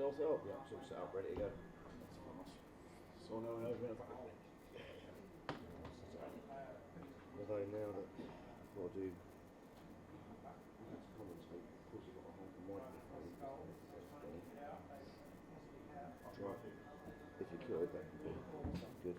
all set up? Yeah, it's all set up, ready to go. So now we know we're going to although now that what I do commentate, of course you've got to hold the microphone. Try, if you could, that would be good.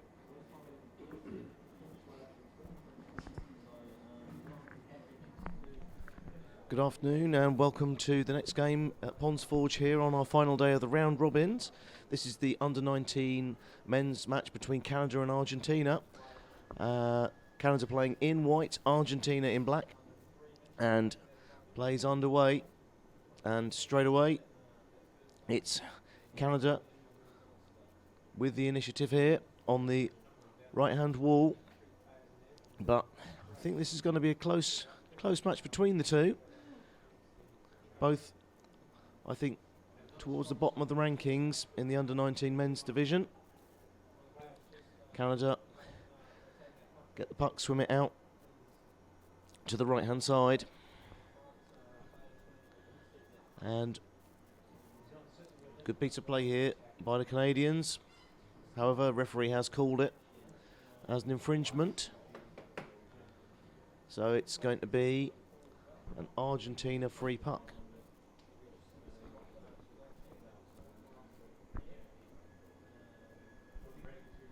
Good afternoon and welcome to the next game at Ponds Forge here on our final day of the round robins. This is the under-19 men's match between Canada and Argentina. Canada playing in white, Argentina in black, and plays underway. And straight away, it's Canada with the initiative here on the right-hand wall. But I think this is going to be a close match between the two. Both, I think, towards the bottom of the rankings in the under-19 men's division. Canada get the puck, swim it out to the right-hand side. And good piece of play here by the Canadians. However, referee has called it as an infringement. So it's going to be an Argentina free puck.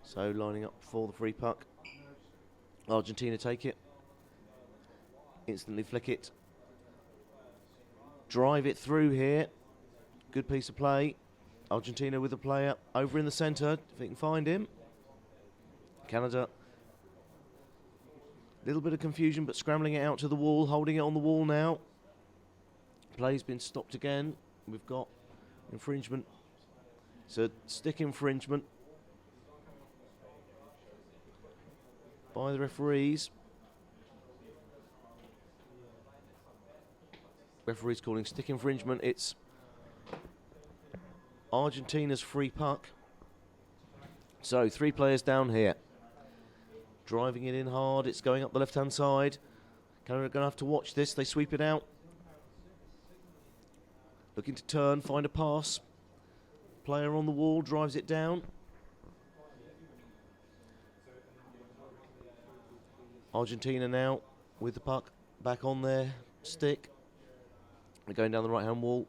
So lining up for the free puck. Argentina take it. Instantly flick it. Drive it through here. Good piece of play. Argentina with the player over in the centre, if they can find him. Canada. Little bit of confusion, but scrambling it out to the wall, holding it on the wall now. Play's been stopped again. We've got infringement. So stick infringement by the referees. Referees calling stick infringement. It's Argentina's free puck. So 3 players down here. Driving it in hard. It's going up the left-hand side. Canada are going to have to watch this. They sweep it out. Looking to turn, find a pass. Player on the wall drives it down. Argentina now with the puck back on their stick. They're going down the right-hand wall.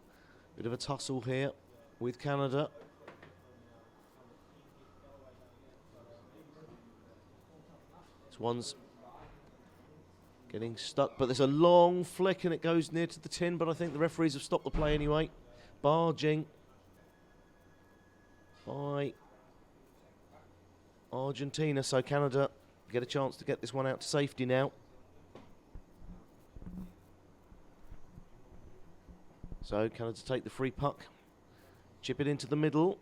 Bit of a tussle here with Canada. This one's getting stuck, but there's a long flick and it goes near to the tin, but I think the referees have stopped the play anyway. Barging by Argentina, so Canada get a chance to get this one out to safety now. So Canada take the free puck, chip it into the middle.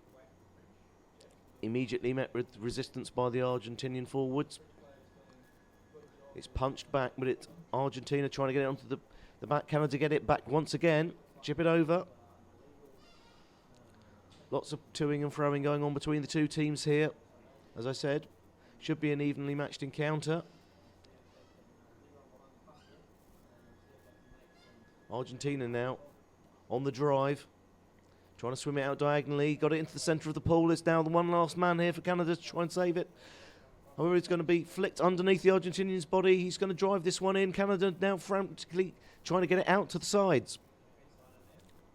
Immediately met with resistance by the Argentinian forwards. It's punched back, but it's Argentina trying to get it onto the back. Canada get it back once again, chip it over. Lots of toing and froing going on between the two teams here. As I said, should be an evenly matched encounter. Argentina now on the drive, trying to swim it out diagonally. Got it into the centre of the pool. It's now the one last man here for Canada to try and save it. However, it's going to be flicked underneath the Argentinian's body. He's going to drive this one in. Canada now frantically trying to get it out to the sides.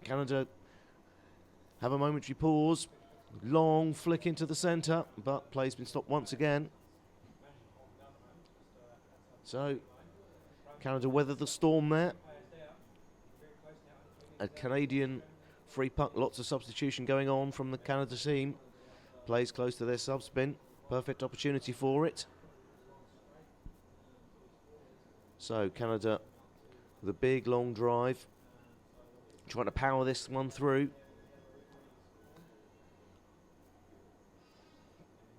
Canada have a momentary pause. Long flick into the centre, but play's been stopped once again. So, Canada weather the storm there. A Canadian free puck, lots of substitution going on from the Canada team. Plays close to their sub-spin. Perfect opportunity for it. So, Canada with a big long drive. Trying to power this one through.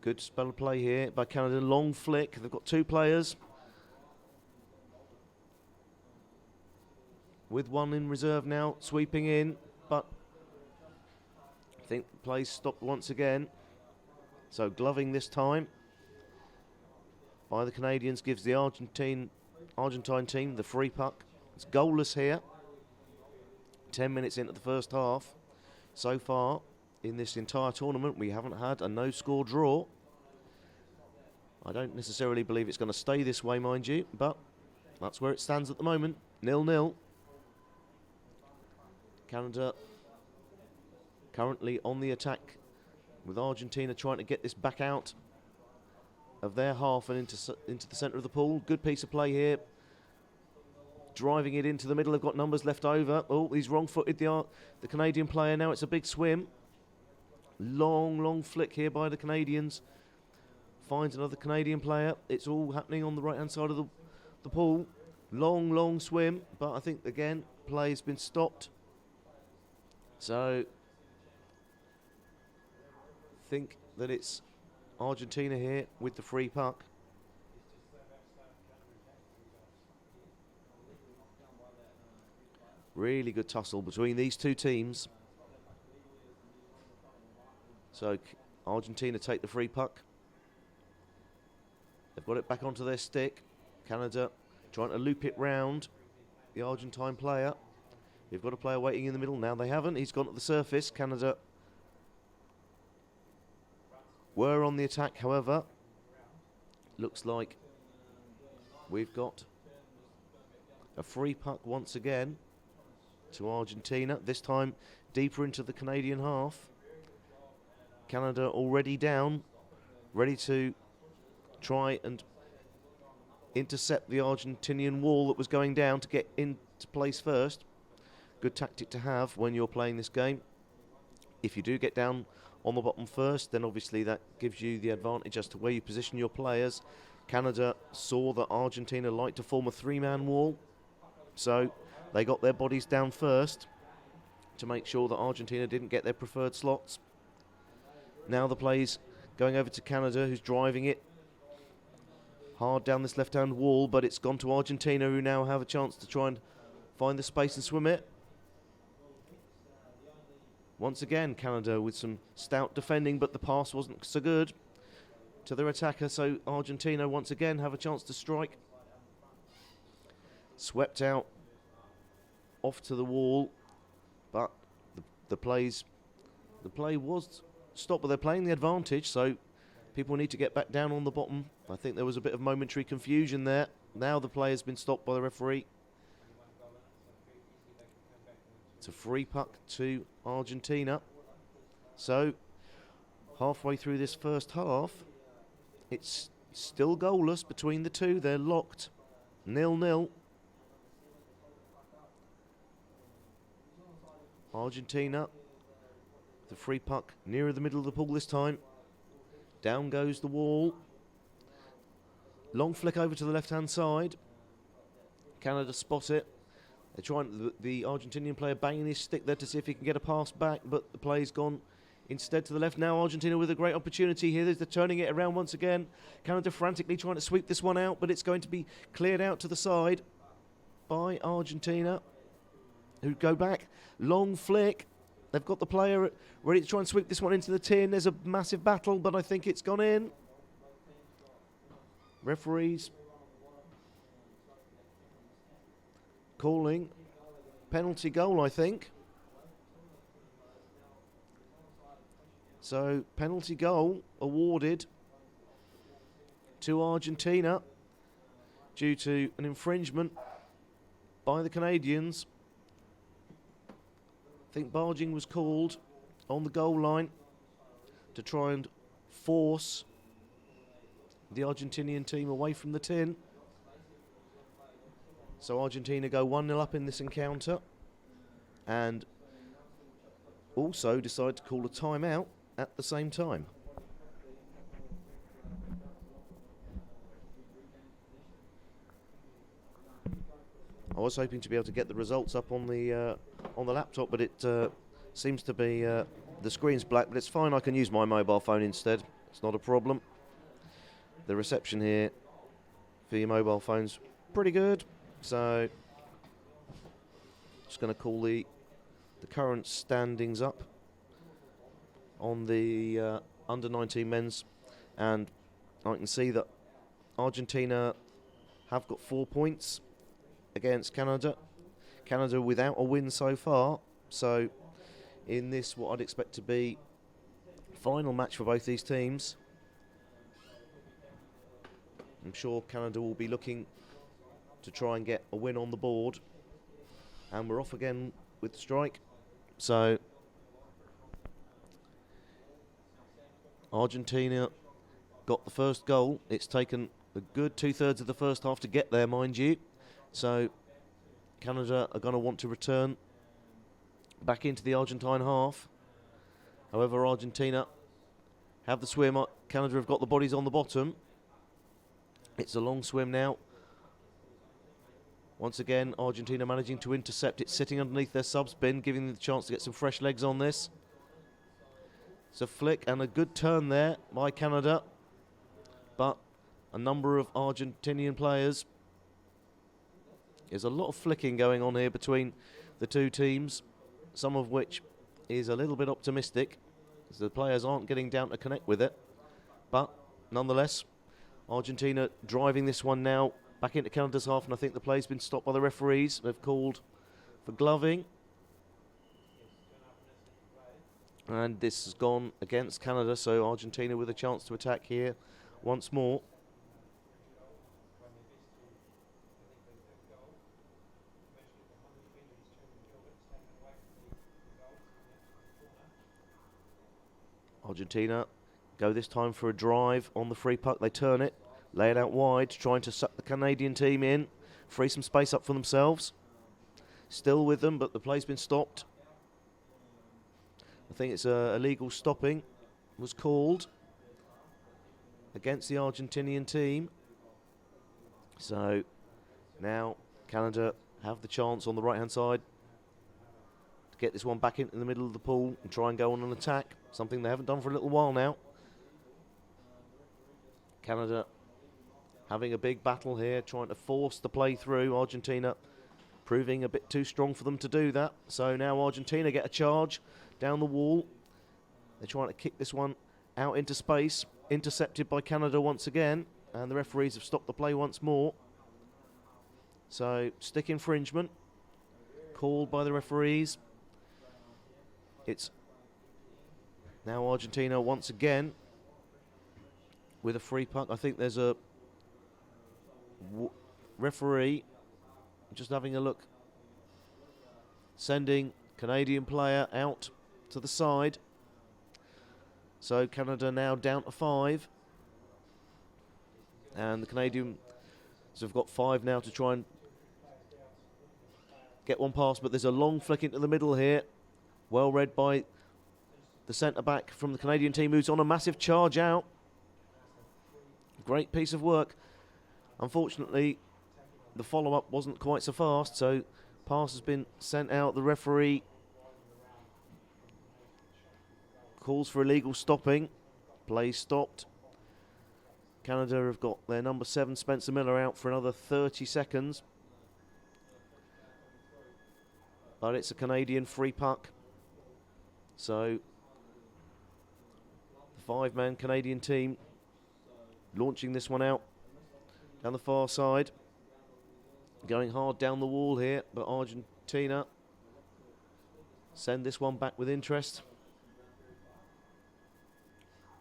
Good spell of play here by Canada. Long flick. They've got 2 players. With one in reserve now, sweeping in. But I think the play's stopped once again. So gloving this time by the Canadians gives the Argentine team the free puck. It's goalless here. 10 minutes into the first half so far. in this entire tournament. We haven't had a no-score draw. I don't necessarily believe it's going to stay this way, mind you, but that's where it stands at the moment. 0-0. Canada currently on the attack, with Argentina trying to get this back out of their half and into the centre of the pool. Good piece of play here. Driving it into the middle. They've got numbers left over. Oh, he's wrong-footed, the Canadian player. Now it's a big swim. Long flick here by the Canadians. Finds another Canadian player. It's all happening on the right-hand side of the pool. Long swim, but I think, again, play has been stopped. So, I think that it's Argentina here with the free puck. Really good tussle between these two teams. So, Argentina take the free puck. They've got it back onto their stick. Canada trying to loop it round the Argentine player. They've got a player waiting in the middle. Now they haven't. He's gone to the surface. Canada were on the attack, however. Looks like we've got a free puck once again to Argentina. This time deeper into the Canadian half. Canada already down, ready to try and intercept the Argentinian wall that was going down to get into place first. Good tactic to have when you're playing this game. If you do get down on the bottom first, then obviously that gives you the advantage as to where you position your players. Canada saw that Argentina liked to form a three-man wall, so they got their bodies down first to make sure that Argentina didn't get their preferred slots. Now the play's going over to Canada, who's driving it hard down this left-hand wall, but it's gone to Argentina, who now have a chance to try and find the space and swim it. Once again, Canada with some stout defending, but the pass wasn't so good to their attacker, so Argentina once again have a chance to strike. Swept out off to the wall, but the play was stopped, but they're playing the advantage, so people need to get back down on the bottom. I think there was a bit of momentary confusion there. Now the play has been stopped by the referee. It's a free puck to Argentina. So, halfway through this first half, it's still goalless between the two. They're locked 0-0. Argentina, the free puck nearer the middle of the pool this time. Down goes the wall. Long flick over to the left-hand side. Canada spot it. They're trying, the Argentinian player banging his stick there to see if he can get a pass back, but the play's gone instead to the left. Now Argentina with a great opportunity here. They're turning it around once again. Canada frantically trying to sweep this one out, but it's going to be cleared out to the side by Argentina, who go back. Long flick. They've got the player ready to try and sweep this one into the tin. There's a massive battle, but I think it's gone in. Referees calling penalty goal, I think. So, penalty goal awarded to Argentina due to an infringement by the Canadians. I think barging was called on the goal line to try and force the Argentinian team away from the tin. So Argentina go 1-0 up in this encounter and also decide to call a timeout at the same time. I was hoping to be able to get the results up on the laptop, but it seems to be the screen's black, but it's fine. I can use my mobile phone instead. It's not a problem. The reception here for your mobile phone's pretty good, so just going to call the current standings up on the under-19 men's, and I can see that Argentina have got 4 points against Canada. Canada without a win so far, so in this what I'd expect to be final match for both these teams. I'm sure Canada will be looking to try and get a win on the board. And we're off again with the strike. So Argentina got the first goal. It's taken a good 2/3 of the first half to get there, mind you. So Canada are going to want to return back into the Argentine half. However, Argentina have the swim. Canada have got the bodies on the bottom. It's a long swim now. Once again, Argentina managing to intercept it, sitting underneath their sub-spin, giving them the chance to get some fresh legs on this. It's a flick and a good turn there by Canada. But a number of Argentinian players. There's a lot of flicking going on here between the two teams, some of which is a little bit optimistic, as the players aren't getting down to connect with it. But nonetheless, Argentina driving this one now back into Canada's half, and I think the play's been stopped by the referees. They've called for gloving. And this has gone against Canada, so Argentina with a chance to attack here once more. Argentina go this time for a drive on the free puck. They turn it, lay it out wide, trying to suck the Canadian team in, free some space up for themselves. Still with them, but the play's been stopped. I think it's a illegal stopping was called against the Argentinian team. So now Canada have the chance on the right-hand side to get this one back into the middle of the pool and try and go on an attack, something they haven't done for a little while now. Canada having a big battle here, trying to force the play through. Argentina proving a bit too strong for them to do that. So now Argentina get a charge down the wall. They're trying to kick this one out into space, intercepted by Canada once again, and the referees have stopped the play once more. So stick infringement called by the referees. It's now Argentina once again with a free puck. I think there's a referee just having a look, sending Canadian player out to the side. So Canada now down to 5, and the Canadians have got 5 now to try and get one past, but there's a long flick into the middle here, well read by the centre back from the Canadian team, who's on a massive charge out. Great piece of work. Unfortunately, the follow-up wasn't quite so fast, so pass has been sent out. The referee calls for illegal stopping. Play stopped. Canada have got their number 7, Spencer Miller, out for another 30 seconds. But it's a Canadian free puck. So the 5-man Canadian team launching this one out down the far side. Going hard down the wall here, but Argentina send this one back with interest.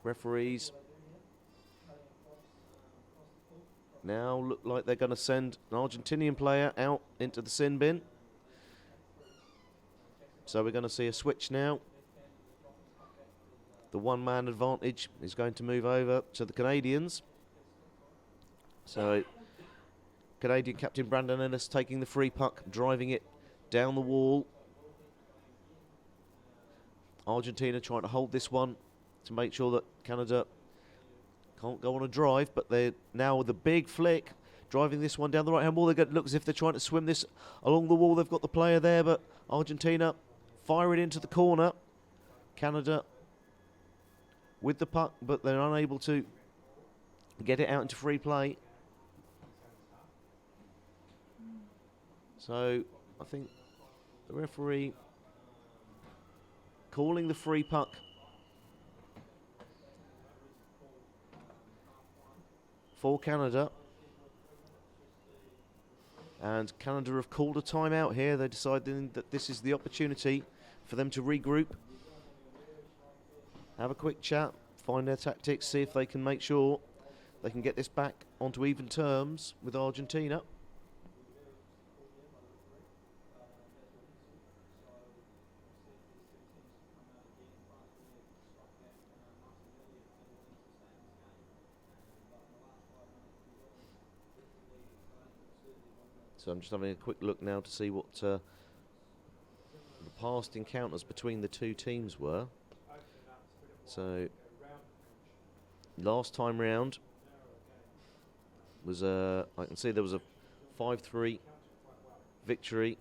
Referees now look like they're going to send an Argentinian player out into the sin bin. So we're going to see a switch now. The one-man advantage is going to move over to the Canadians. So Canadian captain Brandon Ennis taking the free puck, driving it down the wall. Argentina trying to hold this one to make sure that Canada can't go on a drive, but they're now with a big flick, driving this one down the right-hand wall. They look as if they're trying to swim this along the wall. They've got the player there, but Argentina fire it into the corner. Canada with the puck, but they're unable to get it out into free play. So I think the referee calling the free puck for Canada. And Canada have called a timeout here. They're deciding that this is the opportunity for them to regroup. have a quick chat, find their tactics, see if they can make sure they can get this back onto even terms with Argentina. So I'm just having a quick look now to see what the past encounters between the two teams were. So last time round was I can see there was a 5-3 victory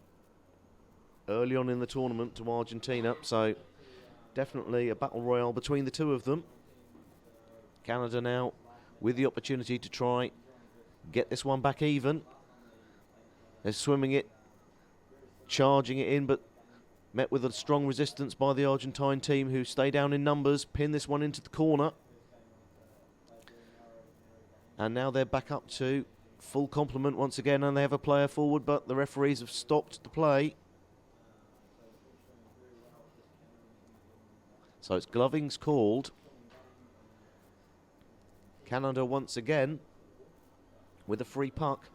early on in the tournament to Argentina. So definitely a battle royale between the two of them. Canada now with the opportunity to try get this one back even. They're swimming it, charging it in, but met with a strong resistance by the Argentine team, who stay down in numbers, pin this one into the corner. And now they're back up to full complement once again, and they have a player forward, but the referees have stopped the play. So it's glovings called. Canada once again with a free puck.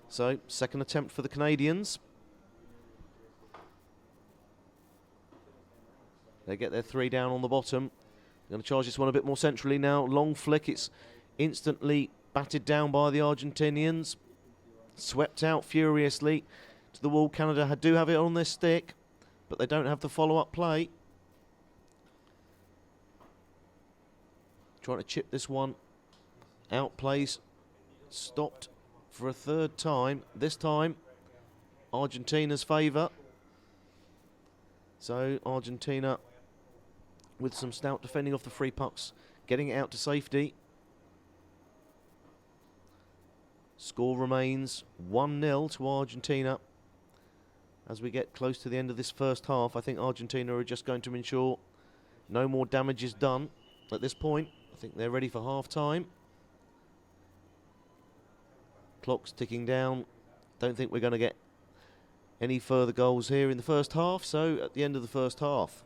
So, second attempt for the Canadians. They get their 3 down on the bottom. They're going to charge this one a bit more centrally now. Long flick, it's instantly batted down by the Argentinians. Swept out furiously to the wall. Canada do have it on their stick, but they don't have the follow-up play. Trying to chip this one. Outplays. Stopped for a third time. This time, Argentina's favour. So Argentina with some stout defending off the free pucks, getting it out to safety. Score remains 1-0 to Argentina. As we get close to the end of this first half, I think Argentina are just going to ensure no more damage is done at this point. I think they're ready for half-time. Clock's ticking down. Don't think we're going to get any further goals here in the first half. So at the end of the first half,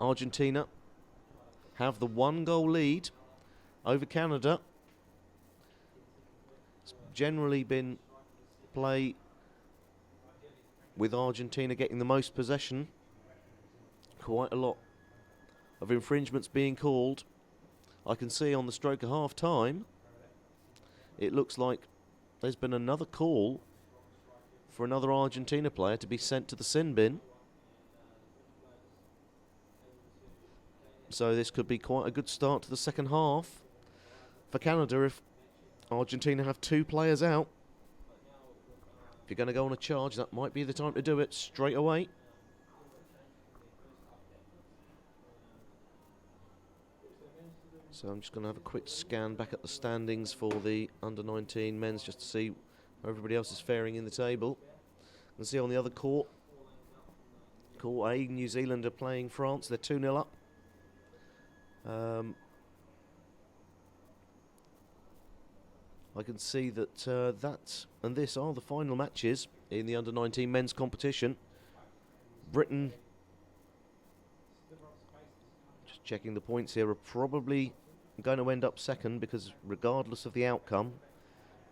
Argentina have the 1-goal lead over Canada. It's generally been play with Argentina getting the most possession. Quite a lot of infringements being called. I can see on the stroke of half-time, it looks like there's been another call for another Argentina player to be sent to the sin bin. So this could be quite a good start to the second half for Canada if Argentina have 2 players out. If you're going to go on a charge, that might be the time to do it straight away. So I'm just going to have a quick scan back at the standings for the under-19 men's just to see how everybody else is faring in the table. You can see on the other court, Court A, New Zealand are playing France. They're 2-0 up. I can see that that and this are the final matches in the under-19 men's competition. Britain, just checking the points here, are probably going to end up second, because regardless of the outcome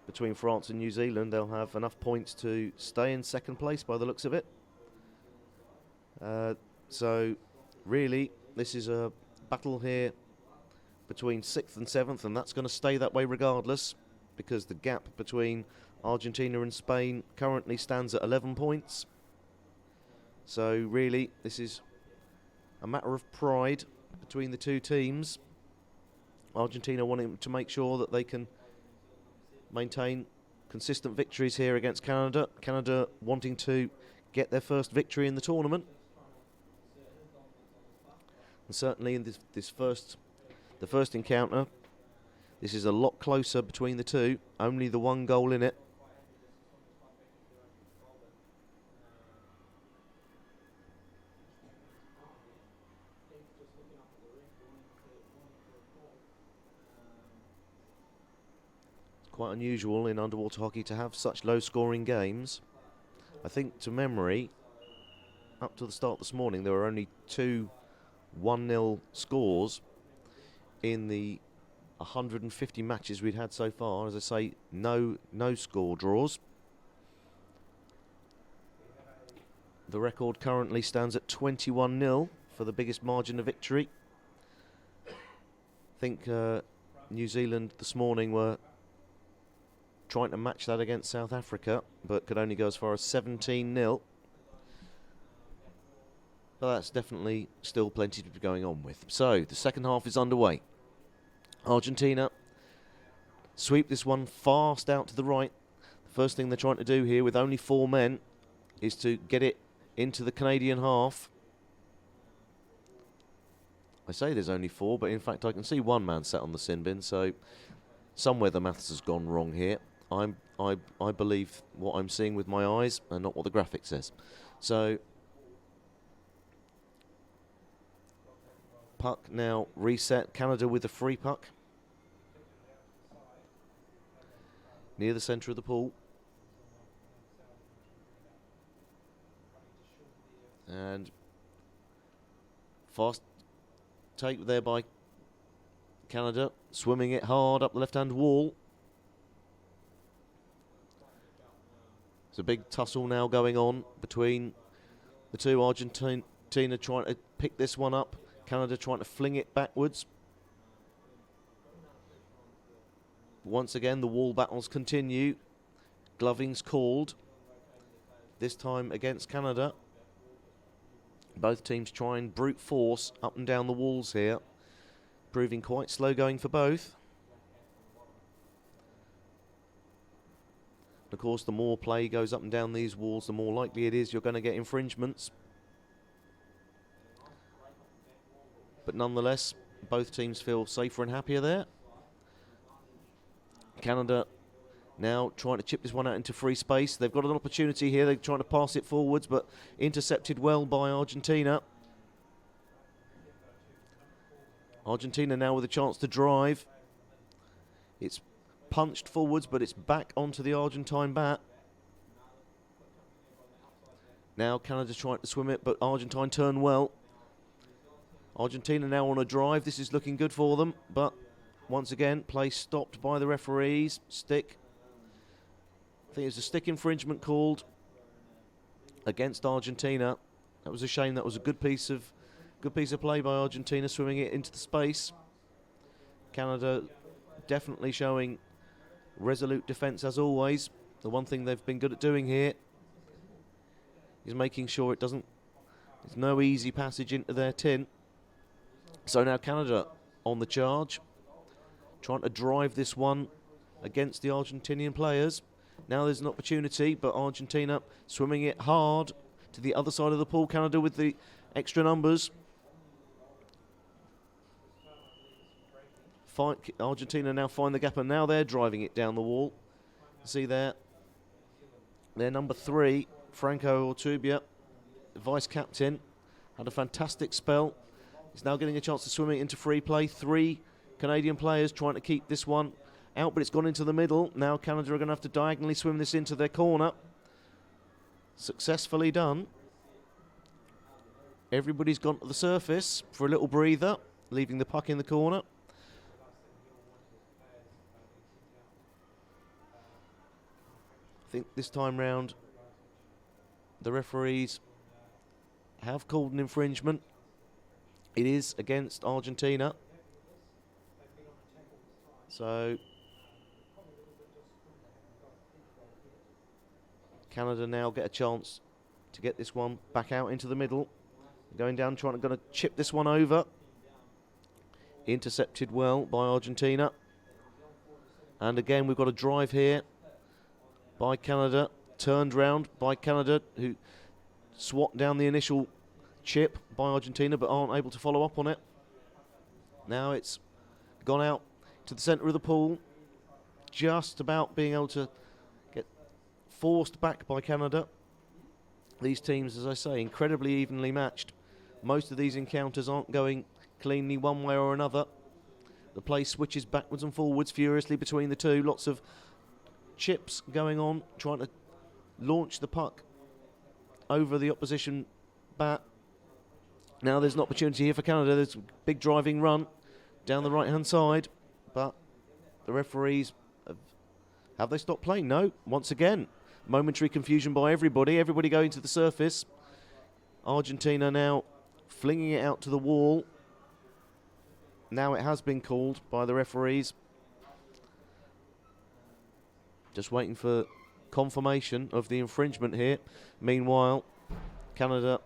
between France and New Zealand, they'll have enough points to stay in second place by the looks of it. So really this is a battle here between 6th and 7th, and that's going to stay that way regardless, because the gap between Argentina and Spain currently stands at 11 points. So really this is a matter of pride between the two teams. Argentina wanting to make sure that they can maintain consistent victories here against Canada. Canada wanting to get their first victory in the tournament. And certainly in the first encounter, this is a lot closer between the two. Only the 1 goal in it. Quite unusual in underwater hockey to have such low scoring games. I think to memory, up to the start this morning, there were only 2 1-0 scores in the 150 matches we'd had so far. As I say, no score draws. The record currently stands at 21-0 for the biggest margin of victory. I think New Zealand this morning were trying to match that against South Africa, but could only go as far as 17-0. But that's definitely still plenty to be going on with. So the second half is underway. Argentina sweep this one fast out to the right. The first thing they're trying to do here with only 4 men is to get it into the Canadian half. I say there's only 4, but in fact I can see 1 man sat on the sin bin, so somewhere the maths has gone wrong here. I believe what I'm seeing with my eyes and not what the graphic says. So puck now reset. Canada with the free puck near the centre of the pool. And fast take there by Canada, swimming it hard up the left-hand wall. There's a big tussle now going on between the two. Argentina trying to pick this one up. Canada trying to fling it backwards. Once again, the wall battles continue. Gloving's called. This time against Canada. Both teams try and brute force up and down the walls here. Proving quite slow going for both. Of course, the more play goes up and down these walls, the more likely it is you're going to get infringements. But nonetheless, both teams feel safer and happier there. Canada now trying to chip this one out into free space. They've got an opportunity here. They're trying to pass it forwards, but intercepted well by Argentina. Argentina now with a chance to drive. It's punched forwards, but it's back onto the Argentine bat. Now Canada's trying to swim it, but Argentine turn well. Argentina now on a drive. This is looking good for them, but once again, play stopped by the referees. Stick. I think it was a stick infringement called against Argentina. That was a shame. That was a good piece of play by Argentina, swimming it into the space. Canada definitely showing resolute defence as always. The one thing they've been good at doing here is making sure there's no easy passage into their tin. So now Canada on the charge, trying to drive this one against the Argentinian players. Now there's an opportunity, but Argentina swimming it hard to the other side of the pool. Canada with the extra numbers. Argentina now find the gap, and now they're driving it down the wall. See there, their number 3, Franco Ortubia, vice-captain, had a fantastic spell. He's now getting a chance to swim it into free play. 3 Canadian players trying to keep this one out, but it's gone into the middle. Now Canada are going to have to diagonally swim this into their corner. Successfully done. Everybody's gone to the surface for a little breather, leaving the puck in the corner. I think this time round the referees have called an infringement. It is against Argentina. So Canada now get a chance to get this one back out into the middle. Going down, going to chip this one over. Intercepted well by Argentina. And again, we've got a drive here by Canada. Turned round by Canada, who swat down the initial chip by Argentina, but aren't able to follow up on it. Now it's gone out to the centre of the pool. Just about being able to get forced back by Canada. These teams, as I say, incredibly evenly matched. Most of these encounters aren't going cleanly one way or another. The play switches backwards and forwards furiously between the two. Lots of chips going on, trying to launch the puck over the opposition bat. Now there's an opportunity here for Canada. There's a big driving run down the right-hand side, but the referees, have they stopped playing? No. Once again, momentary confusion by everybody. Everybody going to the surface. Argentina now flinging it out to the wall. Now it has been called by the referees. Just waiting for confirmation of the infringement here. Meanwhile, Canada,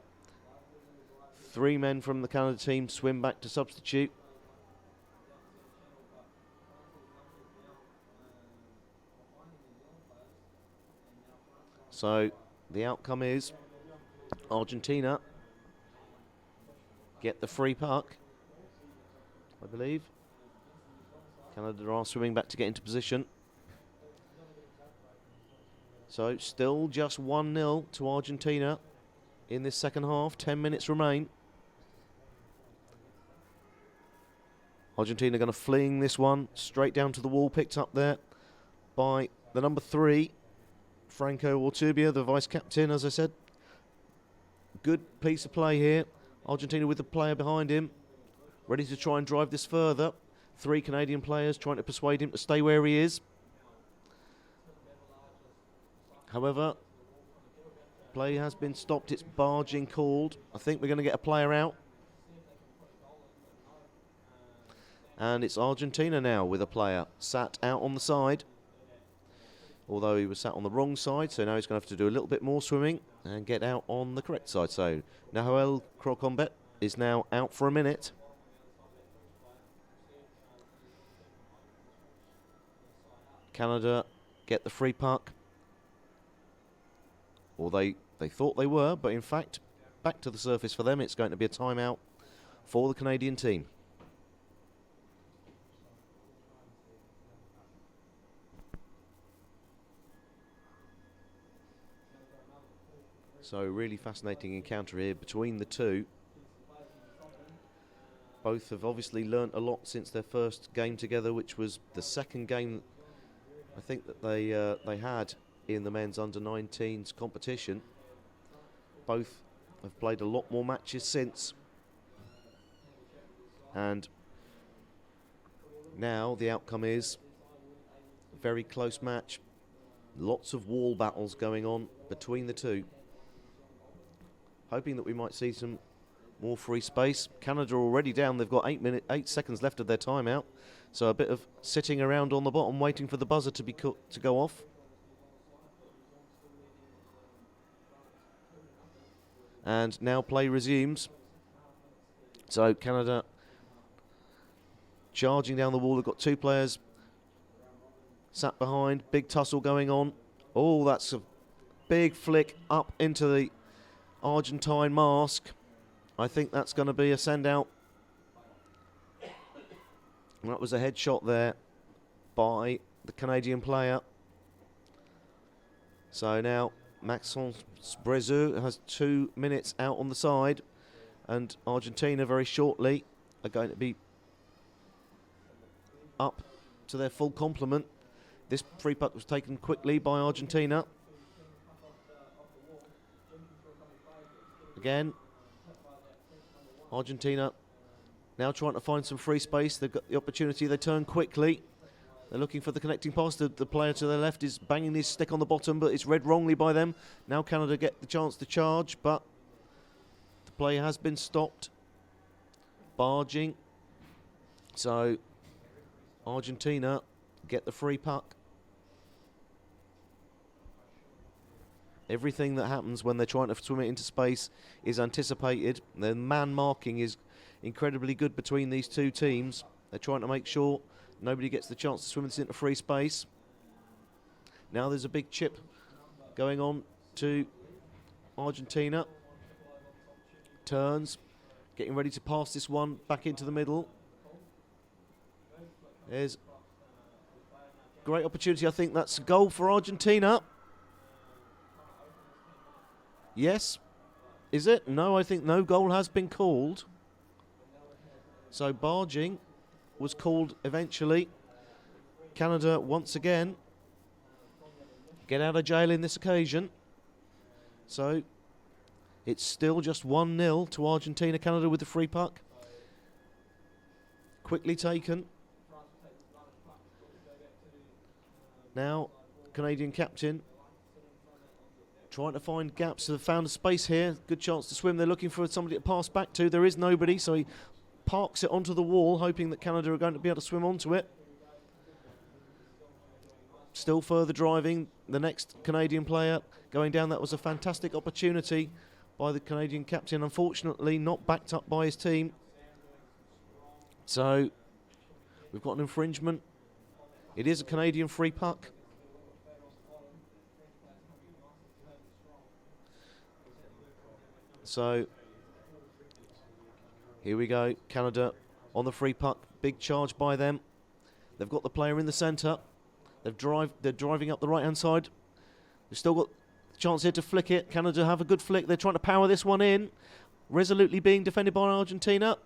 3 men from the Canada team swim back to substitute. So the outcome is Argentina get the free puck, I believe. Canada are swimming back to get into position. So still just 1-0 to Argentina in this second half. 10 minutes remain. Argentina going to fling this one straight down to the wall, picked up there by the number 3, Franco Ortubia, the vice-captain, as I said. Good piece of play here. Argentina with the player behind him, ready to try and drive this further. 3 Canadian players trying to persuade him to stay where he is. However, play has been stopped. It's barging called. I think we're going to get a player out. And it's Argentina now with a player sat out on the side. Although he was sat on the wrong side, so now he's going to have to do a little bit more swimming and get out on the correct side. So Nahuel Crocombet is now out for a minute. Canada get the free puck. Or they thought they were, but in fact, back to the surface for them. It's going to be a timeout for the Canadian team. So really fascinating encounter here between the two. Both have obviously learnt a lot since their first game together, which was the second game I think that they had in the men's under-19s competition. Both have played a lot more matches since. And now the outcome is a very close match. Lots of wall battles going on between the two. Hoping that we might see some more free space. Canada are already down. They've got 8 seconds left of their timeout. So a bit of sitting around on the bottom waiting for the buzzer to go off. And now play resumes. So Canada charging down the wall. They've got 2 players sat behind. Big tussle going on. Oh, that's a big flick up into the Argentine mask. I think that's going to be a send-out. That was a headshot there by the Canadian player. So now Maxence Brezeux has 2 minutes out on the side, and Argentina very shortly are going to be up to their full complement. This free puck was taken quickly by Argentina. Again, Argentina now trying to find some free space. They've got the opportunity. They turn quickly. They're looking for the connecting pass. The player to their left is banging his stick on the bottom, but it's read wrongly by them. Now Canada get the chance to charge, but the play has been stopped. Barging. So Argentina get the free puck. Everything that happens when they're trying to swim it into space is anticipated. The man marking is incredibly good between these two teams. They're trying to make sure nobody gets the chance to swim this into free space. Now there's a big chip going on to Argentina. Turns, getting ready to pass this one back into the middle. There's great opportunity. I think that's a goal for Argentina. Yes. Is it? No, I think no goal has been called. So barging was called eventually. Canada once again get out of jail in this occasion. So It's still just 1-0 to Argentina. Canada with the free puck. Quickly taken. Now, Canadian captain trying to find gaps. They've found a space here. Good chance to swim. They're looking for somebody to pass back to. There is nobody, so he parks it onto the wall, hoping that Canada are going to be able to swim onto it. Still further driving. The next Canadian player going down. That was a fantastic opportunity by the Canadian captain. Unfortunately, not backed up by his team. So, we've got an infringement. It is a Canadian free puck. So, here we go. Canada on the free puck. Big charge by them. They've got the player in the centre. They're driving up the right-hand side. They've still got a chance here to flick it. Canada have a good flick. They're trying to power this one in. Resolutely being defended by Argentina.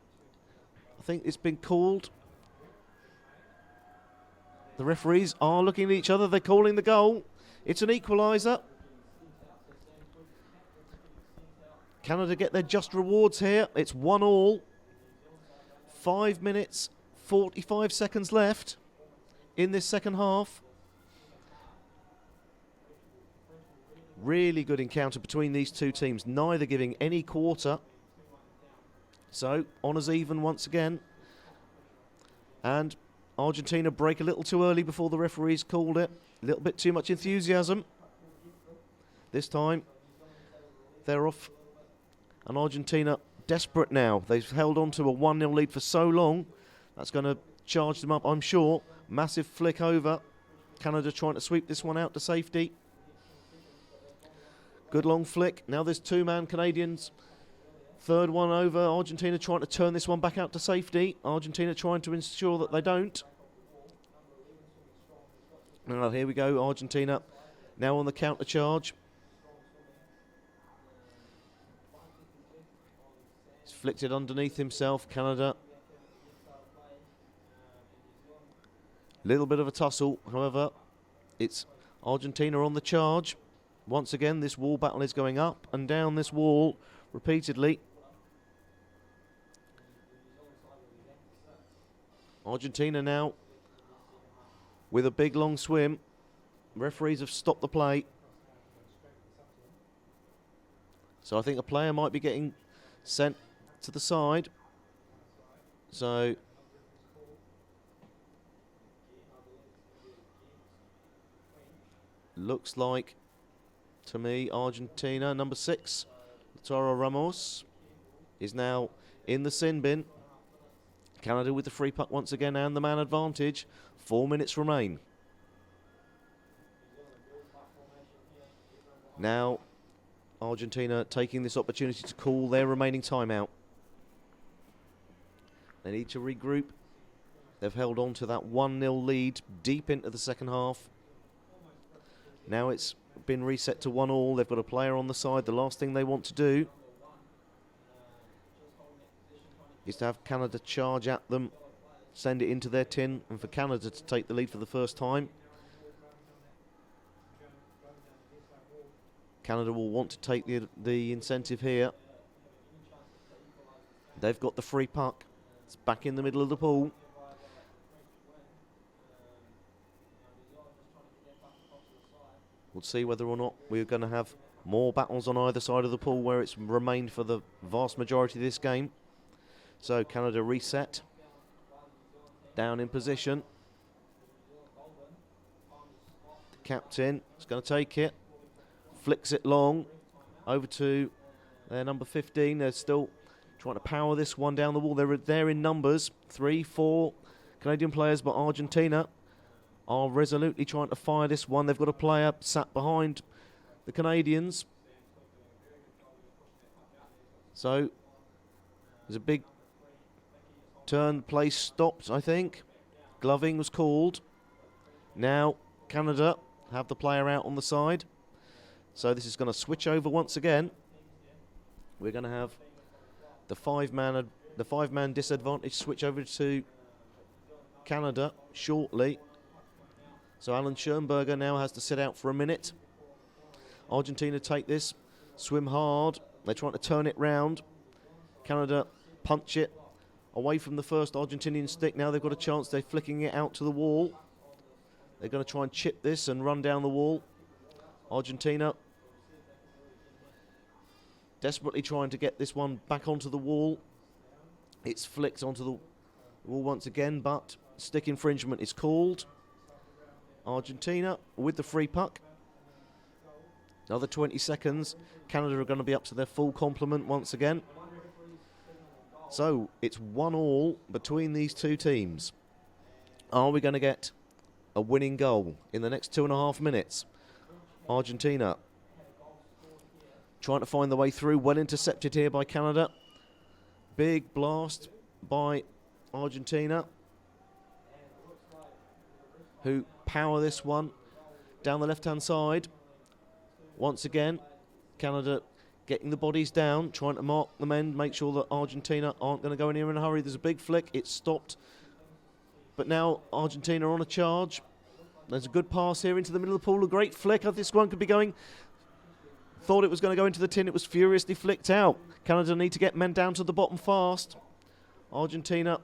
I think it's been called. The referees are looking at each other. They're calling the goal. It's an equaliser. Canada get their just rewards here. It's 1-1. 5 minutes, 45 seconds left in this second half. Really good encounter between these two teams, neither giving any quarter. So, honours even once again. And Argentina break a little too early before the referees called it. A little bit too much enthusiasm. This time, they're off. And Argentina desperate now. They've held on to a 1-0 lead for so long. That's going to charge them up, I'm sure. Massive flick over. Canada trying to sweep this one out to safety. Good long flick. Now there's two-man Canadians. Third one over. Argentina trying to turn this one back out to safety. Argentina trying to ensure that they don't. Now here we go. Argentina now on the counter charge. He's flicked it underneath himself. Canada. Little bit of a tussle. However, it's Argentina on the charge. Once again, this wall battle is going up and down this wall repeatedly. Argentina now with a big long swim. Referees have stopped the play. So I think a player might be getting sent to the side. So looks like to me Argentina, number 6, Lautaro Ramos, is now in the sin bin. Canada with the free puck once again and the man advantage. 4 minutes remain. Now Argentina taking this opportunity to call their remaining timeout. They need to regroup. They've held on to that 1-0 lead deep into the second half. Now it's been reset to 1-1. They've got a player on the side. The last thing they want to do is to have Canada charge at them, send it into their tin, and for Canada to take the lead for the first time. Canada will want to take the incentive here. They've got the free puck. It's back in the middle of the pool. We'll see whether or not we're going to have more battles on either side of the pool where it's remained for the vast majority of this game. So Canada reset. Down in position. The captain is going to take it. Flicks it long. Over to their number 15. They're still trying to power this one down the wall. They're there in numbers. 3, 4 Canadian players, but Argentina are resolutely trying to fire this one. They've got a player sat behind the Canadians. So there's a big turn. Play stopped, I think. Gloving was called. Now Canada have the player out on the side. So this is going to switch over once again. We're going to have the five-man disadvantage switch over to Canada shortly. So Alan Schoenberger now has to sit out for a minute. Argentina take this, swim hard, They're trying to turn it round. Canada punch it away from the first Argentinian stick. Now they've got a chance. They're flicking it out to the wall. They're going to try and chip this and run down the wall. Argentina desperately trying to get this one back onto the wall. It's flicked onto the wall once again, but stick infringement is called. Argentina with the free puck. Another 20 seconds. Canada are going to be up to their full complement once again. So it's 1-1 between these two teams. Are we going to get a winning goal in the next 2.5 minutes? Argentina trying to find the way through. Well intercepted here by Canada. Big blast by Argentina, who power this one down the left-hand side. Once again, Canada getting the bodies down, trying to mark the men, make sure that Argentina aren't going to go anywhere in a hurry. There's a big flick. It's stopped. But now Argentina on a charge. There's a good pass here into the middle of the pool. A great flick. This one could be going. Thought it was going to go into the tin. It was furiously flicked out. Canada need to get men down to the bottom fast. Argentina,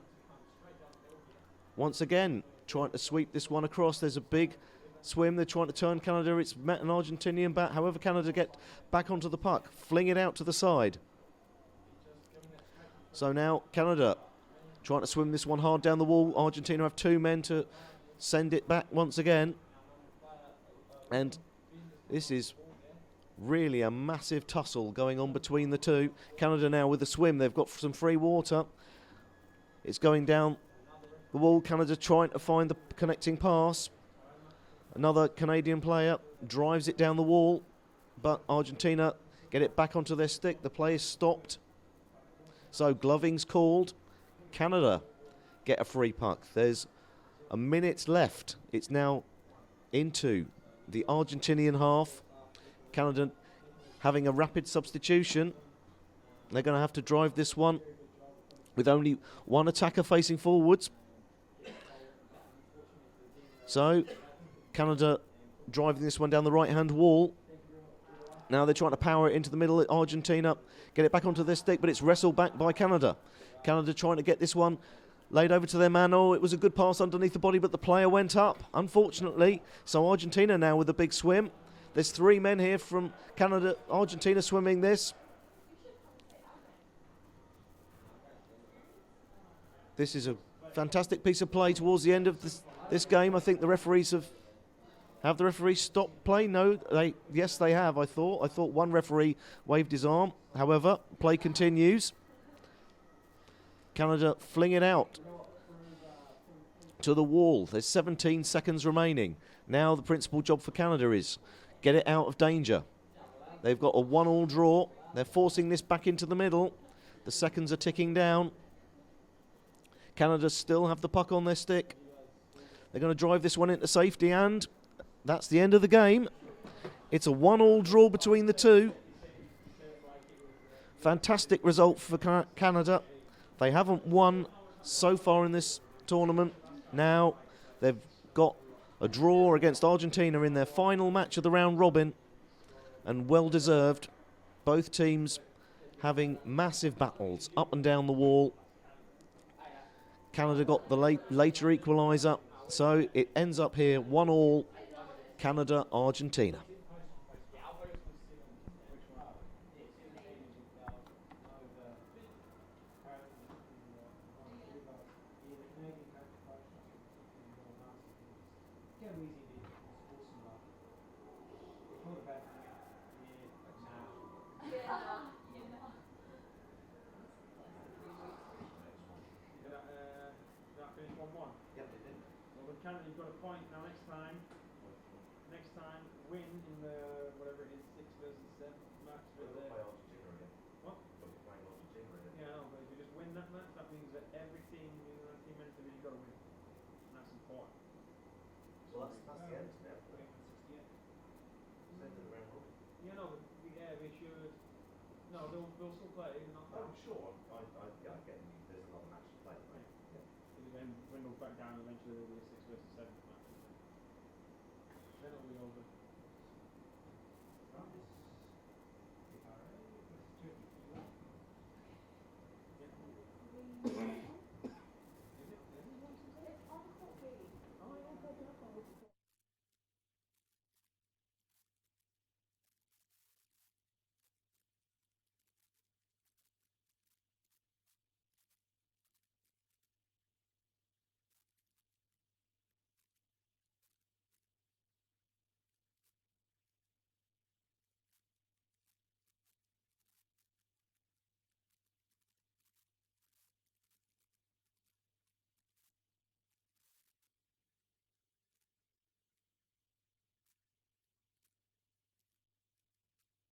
once again, trying to sweep this one across. There's a big swim. They're trying to turn Canada. It's met an Argentinian bat. However, Canada get back onto the puck. Fling it out to the side. So now Canada trying to swim this one hard down the wall. Argentina have 2 men to send it back once again. And this is really a massive tussle going on between the two. Canada now with the swim. They've got some free water. It's going down the wall. Canada trying to find the connecting pass. Another Canadian player drives it down the wall, but Argentina get it back onto their stick. The play is stopped. So gloving's called. Canada get a free puck. There's a minute left. It's now into the Argentinian half. Canada having a rapid substitution. They're going to have to drive this one with only one attacker facing forwards. So Canada driving this one down the right-hand wall. Now they're trying to power it into the middle. Argentina get it back onto their stick, but it's wrestled back by Canada. Canada trying to get this one laid over to their man. Oh, it was a good pass underneath the body, but the player went up, unfortunately. So Argentina now with a big swim. There's 3 men here from Canada. Argentina swimming this. This is a fantastic piece of play towards the end of this game. I think the referees have the referees stopped play? No, yes they have. I thought one referee waved his arm. However, play continues. Canada fling it out to the wall. There's 17 seconds remaining. Now the principal job for Canada is get it out of danger. They've got a 1-1 draw. They're forcing this back into the middle. The seconds are ticking down. Canada still have the puck on their stick. They're going to drive this one into safety, and that's the end of the game. It's a 1-1 draw between the two. Fantastic result for Canada. They haven't won so far in this tournament. Now they've got a draw against Argentina in their final match of the round robin, and well deserved. Both teams having massive battles up and down the wall. Canada got the later equaliser, so it ends up here 1-1, Canada-Argentina. Canada, you've got a point now. Next time, win in the whatever it is, 6 versus 7 match. What? Yeah, no, but if you just win that match, that means that every team in the team men's division you've got to win. And that's important. Well, that's the end now. Yeah, no, but yeah, they should. No, they'll still play. Not Oh, sure. I get you. There's another match to play, right? Yeah. Then dwindle back down. Eventually, there'll be a 6 versus 7 match. Then it'll be over.